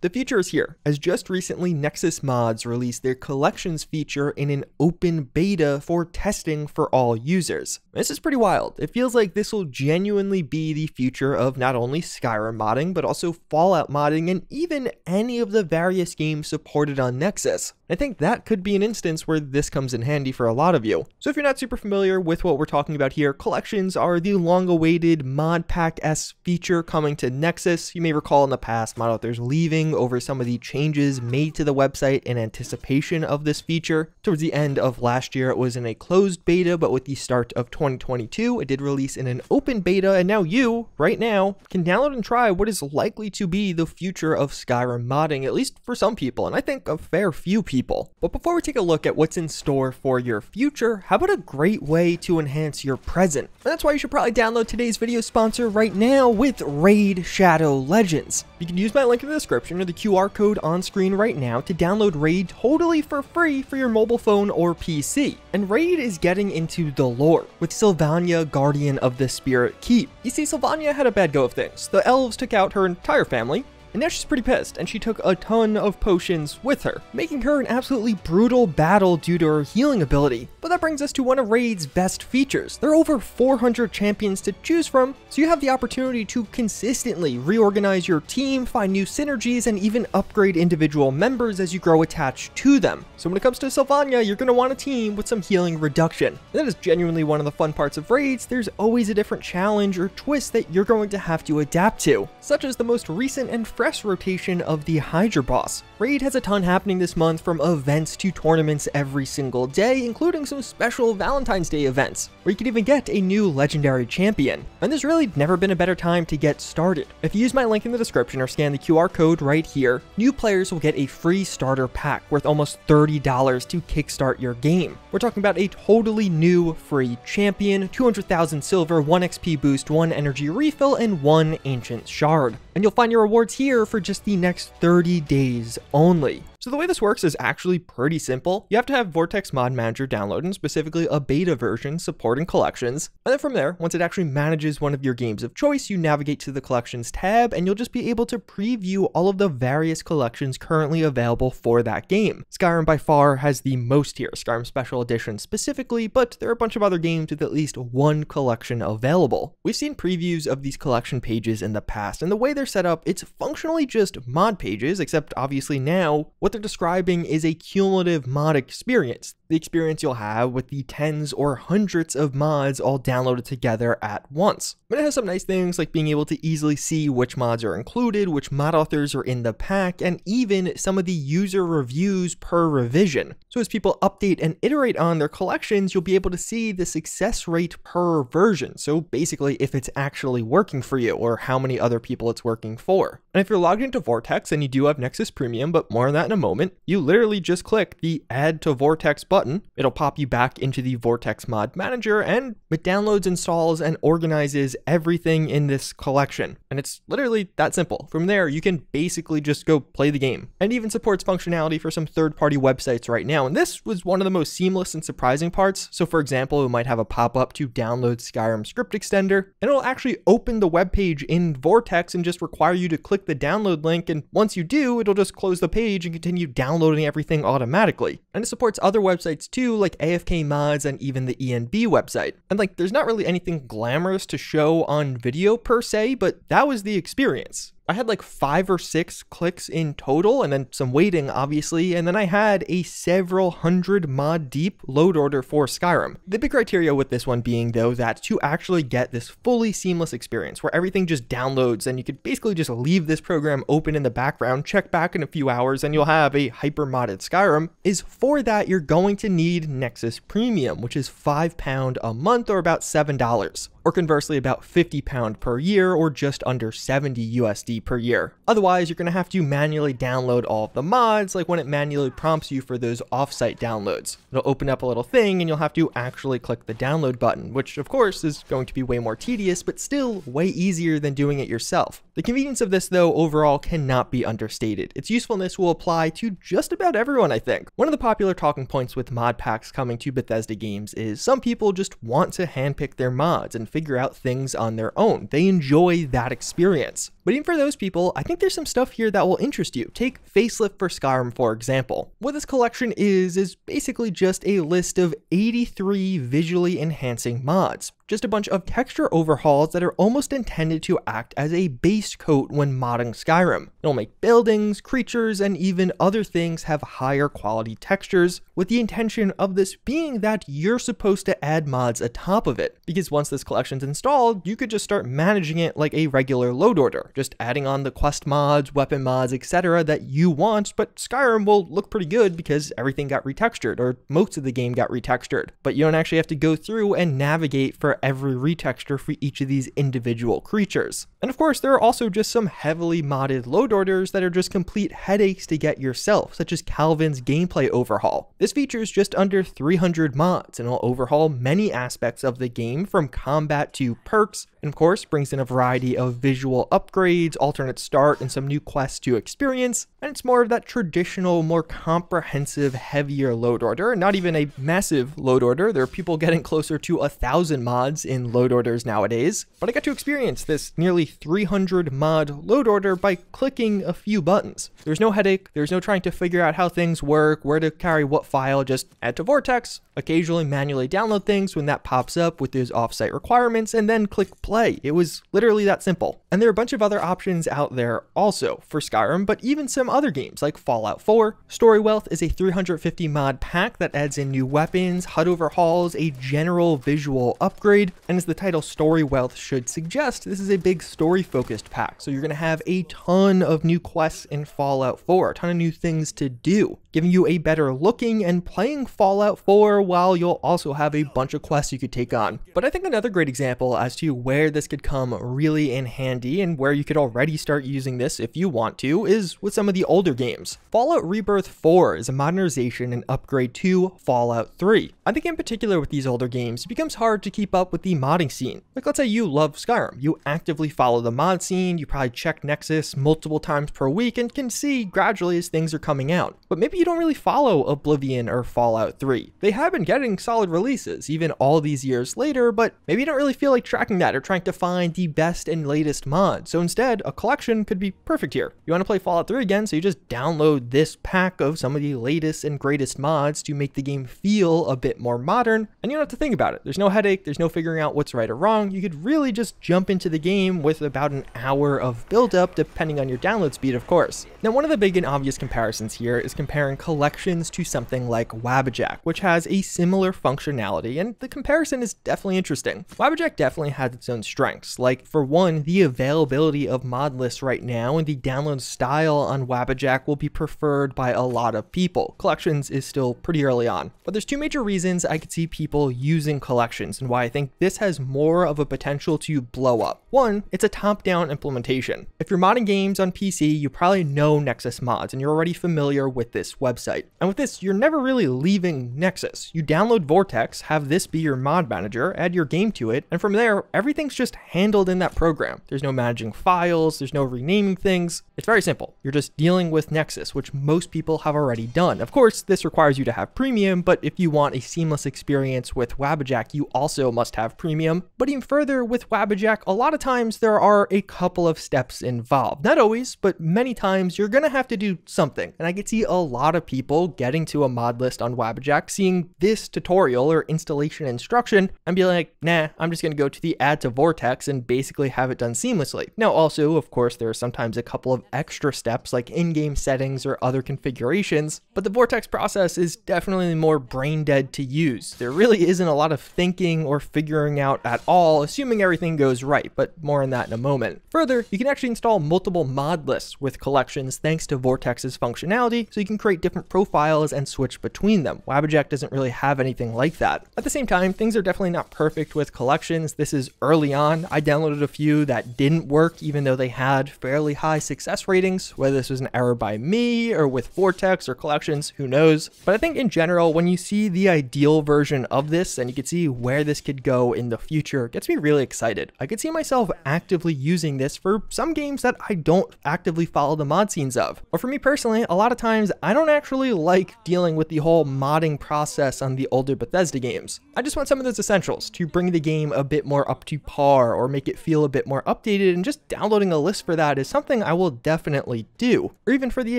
The future is here, as just recently NexusMods released their collections feature in an open beta for testing for all users. This is pretty wild. It feels like this will genuinely be the future of not only Skyrim modding, but also Fallout modding and even any of the various games supported on Nexus. I think that could be an instance where this comes in handy for a lot of you. So if you're not super familiar with what we're talking about here, collections are the long-awaited mod pack-esque feature coming to Nexus. You may recall in the past mod authors leaving over some of the changes made to the website in anticipation of this feature. Towards the end of last year, it was in a closed beta, but with the start of 2022, it did release in an open beta, and now you, right now, can download and try what is likely to be the future of Skyrim modding, at least for some people, and I think a fair few people. But before we take a look at what's in store for your future, how about a great way to enhance your present? And that's why you should probably download today's video sponsor right now with Raid Shadow Legends. You can use my link in the description or the QR code on screen right now to download Raid totally for free for your mobile phone or PC. And Raid is getting into the lore with Sylvania, Guardian of the Spirit Keep. You see, Sylvania had a bad go of things. The elves took out her entire family, and now she's pretty pissed, and she took a ton of potions with her, making her an absolutely brutal battle due to her healing ability. But that brings us to one of Raid's best features. There are over 400 champions to choose from, so you have the opportunity to consistently reorganize your team, find new synergies, and even upgrade individual members as you grow attached to them. So when it comes to Sylvania, you're going to want a team with some healing reduction. And that is genuinely one of the fun parts of Raids. There's always a different challenge or twist that you're going to have to adapt to, such as the most recent and fresh rotation of the Hydra boss. Raid has a ton happening this month, from events to tournaments every single day, including some special Valentine's Day events, where you can even get a new legendary champion. And there's really never been a better time to get started. If you use my link in the description or scan the QR code right here, new players will get a free starter pack worth almost $30 to kickstart your game. We're talking about a totally new free champion, 200,000 silver, 1 XP boost, 1 energy refill, and 1 ancient shard. And you'll find your rewards here for just the next 30 days only. So the way this works is actually pretty simple. You have to have Vortex Mod Manager downloaded, and specifically a beta version supporting collections. And then from there, once it actually manages one of your games of choice, you navigate to the collections tab, and you'll just be able to preview all of the various collections currently available for that game. Skyrim by far has the most here, Skyrim Special Edition specifically, but there are a bunch of other games with at least one collection available. We've seen previews of these collection pages in the past, and the way they're set up, it's functionally just mod pages, except obviously now, what they're describing is a cumulative mod experience. The experience you'll have with the tens or hundreds of mods all downloaded together at once. But it has some nice things like being able to easily see which mods are included, which mod authors are in the pack, and even some of the user reviews per revision. So as people update and iterate on their collections, you'll be able to see the success rate per version. So basically if it's actually working for you or how many other people it's working for. And if you're logged into Vortex and you do have Nexus Premium, but more on that in a moment, you literally just click the Add to Vortex button. It'll pop you back into the Vortex Mod Manager, and it downloads, installs, and organizes everything in this collection. And it's literally that simple. From there, you can basically just go play the game. And even supports functionality for some third-party websites right now. And this was one of the most seamless and surprising parts. So for example, it might have a pop-up to download Skyrim script extender, and it'll actually open the web page in Vortex and just require you to click the download link. And once you do, it'll just close the page and continue downloading everything automatically. And it supports other websites too, like AFK Mods and even the ENB website. And like, there's not really anything glamorous to show on video per se, but that was the experience. I had like 5 or 6 clicks in total, and then some waiting obviously, and then I had a several hundred mod deep load order for Skyrim. The big criteria with this one being though that to actually get this fully seamless experience where everything just downloads and you could basically just leave this program open in the background, check back in a few hours, and you'll have a hyper modded Skyrim, is for that you're going to need Nexus Premium, which is £5 a month or about $7. Or conversely about £50 per year or just under 70 USD per year. Otherwise, you're going to have to manually download all of the mods, like when it manually prompts you for those offsite downloads. It'll open up a little thing and you'll have to actually click the download button, which of course is going to be way more tedious, but still way easier than doing it yourself. The convenience of this though overall cannot be understated. Its usefulness will apply to just about everyone, I think. One of the popular talking points with mod packs coming to Bethesda games is some people just want to handpick their mods and figure out things on their own. They enjoy that experience. But even for those people, I think there's some stuff here that will interest you. Take Facelift for Skyrim, for example. What this collection is basically just a list of 83 visually enhancing mods. Just a bunch of texture overhauls that are almost intended to act as a base coat when modding Skyrim. It'll make buildings, creatures, and even other things have higher quality textures, with the intention of this being that you're supposed to add mods atop of it. Because once this collection's installed, you could just start managing it like a regular load order, just adding on the quest mods, weapon mods, etc. that you want, but Skyrim will look pretty good because everything got retextured, or most of the game got retextured. But you don't actually have to go through and navigate for every retexture for each of these individual creatures. And of course, there are also just some heavily modded load orders that are just complete headaches to get yourself, such as Calvin's gameplay overhaul. This features just under 300 mods and will overhaul many aspects of the game from combat to perks, and of course brings in a variety of visual upgrades, alternate start, and some new quests to experience. And it's more of that traditional, more comprehensive, heavier load order, and not even a massive load order. There are people getting closer to 1,000 mods in load orders nowadays, but I got to experience this nearly 300 mod load order by clicking a few buttons. There's no headache, there's no trying to figure out how things work, where to carry what file, just add to Vortex, occasionally manually download things when that pops up with those offsite requirements, and then click play. It was literally that simple. And there are a bunch of other options out there also for Skyrim, but even some other games like Fallout 4. Story Wealth is a 350 mod pack that adds in new weapons, HUD overhauls, a general visual upgrade, and as the title Story Wealth should suggest, this is a big story focused pack. So you're going to have a ton of new quests in Fallout 4, a ton of new things to do, giving you a better looking and playing Fallout 4 while you'll also have a bunch of quests you could take on. But I think another great example as to where this could come really in handy and where you could already start using this if you want to is with some of the older games. Fallout Rebirth 4 is a modernization and upgrade to Fallout 3. I think in particular with these older games, it becomes hard to keep up with the modding scene. Like let's say you love Skyrim, you actively follow the mod scene, you probably check Nexus multiple times per week and can see gradually as things are coming out. But maybe you don't really follow Oblivion or Fallout 3. They have been getting solid releases even all these years later, but maybe you don't really feel like tracking that or trying to find the best and latest mods. So instead, a collection could be perfect here. You want to play Fallout 3 again, so you just download this pack of some of the latest and greatest mods to make the game feel a bit more modern, and you don't have to think about it. There's no headache, there's no figuring out what's right or wrong. You could really just jump into the game with about an hour of build-up, depending on your download speed, of course. Now, one of the big and obvious comparisons here is comparing collections to something like Wabbajack, which has a similar functionality, and the comparison is definitely interesting. Wabbajack definitely has its own strengths, like for one, the availability of mod lists right now and the download style on Wabbajack will be preferred by a lot of people. Collections is still pretty early on, but there's two major reasons I could see people using collections and why I think this has more of a potential to blow up. One, it's a top-down implementation. If you're modding games on PC, you probably know NexusMods and you're already familiar with this website. And with this, you're never really leaving Nexus. You download Vortex, have this be your mod manager, add your game to it, and from there, everything's just handled in that program. There's no managing files, there's no renaming things. It's very simple. You're just dealing with Nexus, which most people have already done. Of course, this requires you to have premium, but if you want a seamless experience with Wabbajack, you also must have premium. But even further, with Wabbajack, a lot of times there are a couple of steps involved. Not always, but many times you're gonna have to do something. And I could see a lot of people getting to a mod list on Wabbajack, seeing this tutorial or installation instruction, and be like, nah, I'm just gonna go to the add to Vortex and basically have it done seamlessly. Now also, of course, there are sometimes a couple of extra steps like in-game settings or other configurations, but the Vortex process is definitely more brain dead to use. There really isn't a lot of thinking or figuring out at all, assuming everything goes right, but more on that in a moment. Further, you can actually install multiple mod lists with collections thanks to Vortex's functionality, so you can create different profiles and switch between them. Wabbajack doesn't really have anything like that. At the same time, things are definitely not perfect with collections. This is early on. I downloaded a few that didn't work, even though they had fairly high success ratings. Whether this was an error by me or with Vortex or collections, who knows? But I think in general, when you see the ideal version of this and you can see where this could go in the future, it gets me really excited. I could see myself myself actively using this for some games that I don't actively follow the mod scenes of. Or for me personally, a lot of times I don't actually like dealing with the whole modding process on the older Bethesda games. I just want some of those essentials to bring the game a bit more up to par or make it feel a bit more updated, and just downloading a list for that is something I will definitely do. Or even for the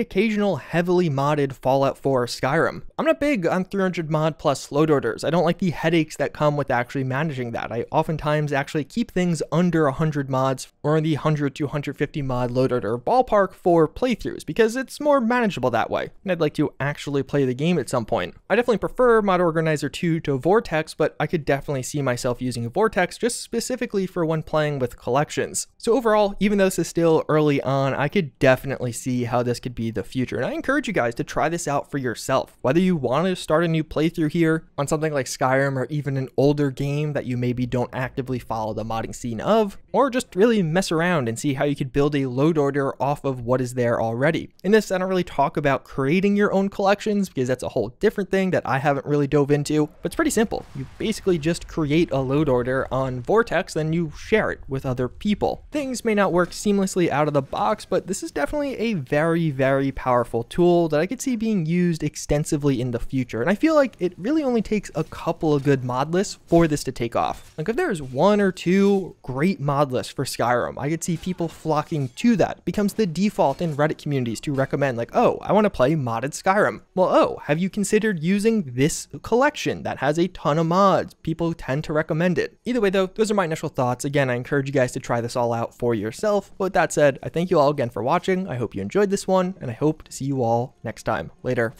occasional heavily modded Fallout 4 Skyrim. I'm not big on 300 mod plus load orders. I don't like the headaches that come with actually managing that. I oftentimes actually keep things under 100 mods or in the 100 to 150 mod load order ballpark for playthroughs because it's more manageable that way, and I'd like to actually play the game at some point. I definitely prefer Mod Organizer 2 to Vortex, but I could definitely see myself using Vortex just specifically for when playing with collections. So overall, even though this is still early on, I could definitely see how this could be the future, and I encourage you guys to try this out for yourself. Whether you want to start a new playthrough here on something like Skyrim or even an older game that you maybe don't actively follow the modding scene of, or just really mess around and see how you could build a load order off of what is there already. In this, I don't really talk about creating your own collections because that's a whole different thing that I haven't really dove into, but it's pretty simple. You basically just create a load order on Vortex, then you share it with other people. Things may not work seamlessly out of the box, but this is definitely a very, very powerful tool that I could see being used extensively in the future, and I feel like it really only takes a couple of good mod lists for this to take off. Like if there's one or two great mod lists for Skyrim, I could see people flocking to that. It becomes the default in Reddit communities to recommend, like, oh, I want to play modded Skyrim. Well, oh, have you considered using this collection that has a ton of mods? People tend to recommend it. Either way though, those are my initial thoughts. Again, I encourage you guys to try this all out for yourself. But with that said, I thank you all again for watching. I hope you enjoyed this one, and I hope to see you all next time. Later.